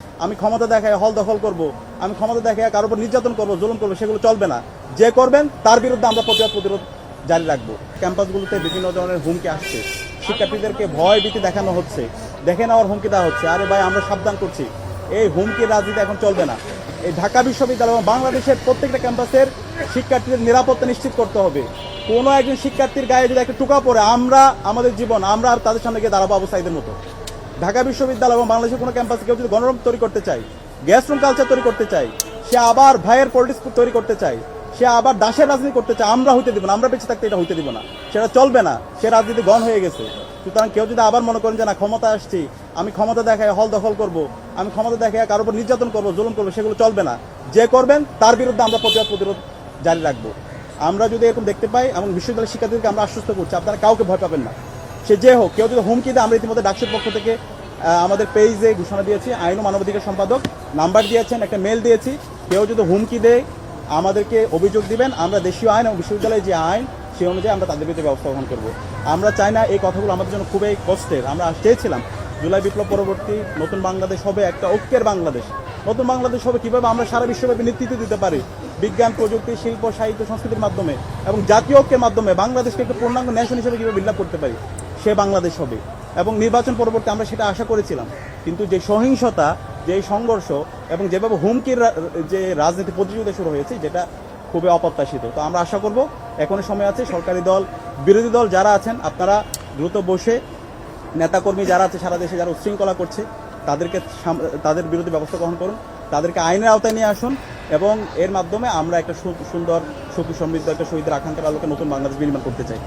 আমি ক্ষমতা দেখায় হল দখল করব, আমি ক্ষমতা দেখায় কারোর উপর নির্যাতন করব, জুলুম করবো, সেগুলো চলবে না। যে করবেন তার বিরুদ্ধে আমরা প্রতিরোধ জারি রাখবো। ক্যাম্পাসগুলোতে বিভিন্ন ধরনের হুমকি আসছে, শিক্ষার্থীদেরকে ভয় ভীতি দেখানো হচ্ছে, দেখে নেওয়ার হুমকি দেওয়া হচ্ছে। আরে ভাই, আমরা সাবধান করছি, এই হুমকির রাজনীতি এখন চলবে না। এই ঢাকা বিশ্ববিদ্যালয় এবং বাংলাদেশের প্রত্যেকটা ক্যাম্পাসের শিক্ষার্থীদের নিরাপত্তা নিশ্চিত করতে হবে। কোনো একজন শিক্ষার্থীর গায়ে যদি একটা টুকা পড়ে, আমরা আমাদের জীবন আমরা আর তাদের সামনে গিয়ে দাঁড়াবো আবু মতো। ঢাকা বিশ্ববিদ্যালয় এবং বাংলাদেশের কোনো ক্যাম্পাসে কেউ যদি গণরুম তৈরি করতে চায়, গ্যাস রুম কালচার তৈরি করতে চায়, সে আবার ভাইয়ের পলিটিক্স তৈরি করতে চায়, সে আবার দাসের রাজনীতি করতে চায়, আমরা হইতে দিব না। আমরা বেঁচে থাকতে এটা হইতে দিব না, সেটা চলবে না। সে রাজনীতি গণ হয়ে গেছে। সুতরাং কেউ যদি আবার মনে করেন যে না, ক্ষমতা আসছি, আমি ক্ষমতা দেখায় হল দখল করব, আমি ক্ষমতা দেখায় কারোর উপর নির্যাতন করবো, জুলুম করবো, সেগুলো চলবে না। যে করবেন তার বিরুদ্ধে আমরা প্রতিরোধ জারি রাখবো। আমরা যদি এরকম দেখতে পাই, এবং বিশ্ববিদ্যালয়ের শিক্ষার্থীদেরকে আমরা আশ্বস্ত করছি, আপনারা কাউকে ভয় পাবেন না। সে যে হোক, কেউ যদি হুমকি দেয়, আমরা ইতিমধ্যে ডাকসুর পক্ষ থেকে আমাদের পেজে ঘোষণা দিয়েছি, আইন ও মানবাধিকার সম্পাদক নাম্বার দিয়েছেন, একটা মেল দিয়েছি। কেউ যদি হুমকি দেয় আমাদেরকে অভিযোগ দিবেন, আমরা দেশীয় আইন এবং বিশ্ববিদ্যালয়ের যে আইন সেই অনুযায়ী আমরা তাদের বিরুদ্ধে ব্যবস্থা গ্রহণ করবো। আমরা চাই না এই কথাগুলো আমাদের জন্য খুবই কষ্টের। আমরা চেয়েছিলাম জুলাই বিপ্লব পরবর্তী নতুন বাংলাদেশ হবে একটা ঐক্যের বাংলাদেশ। নতুন বাংলাদেশ হবে কীভাবে আমরা সারা বিশ্বব্যাপী নেতৃত্ব দিতে পারি, বিজ্ঞান, প্রযুক্তি, শিল্প, সাহিত্য, সংস্কৃতির মাধ্যমে এবং জাতীয় ঐক্যের মাধ্যমে বাংলাদেশকে একটা পূর্ণাঙ্গ ন্যাশন হিসেবে কীভাবে বিল্ড আপ করতে পারি, সে বাংলাদেশ হবে। এবং নির্বাচন পরবর্তী আমরা সেটা আশা করেছিলাম। কিন্তু যে সহিংসতা, যে সংঘর্ষ এবং যেভাবে হুমকির যে রাজনীতি প্রতিযোগিতা শুরু হয়েছে, যেটা খুবই অপ্রত্যাশিত। তো আমরা আশা করব এখনো সময় আছে, সরকারি দল, বিরোধী দল যারা আছেন, আপনারা দ্রুত বসে নেতাকর্মী যারা আছে সারা দেশে যারা উচ্ছৃঙ্খলা করছে তাদের বিরুদ্ধে ব্যবস্থা গ্রহণ করুন, তাদেরকে আইনের আওতায় নিয়ে আসুন, এবং এর মাধ্যমে আমরা একটা সুন্দর সুখী সমৃদ্ধ একটা শহীদের আকাঙ্ক্ষার আলোকে নতুন বাংলাদেশ বিনির্মাণ করতে চাই।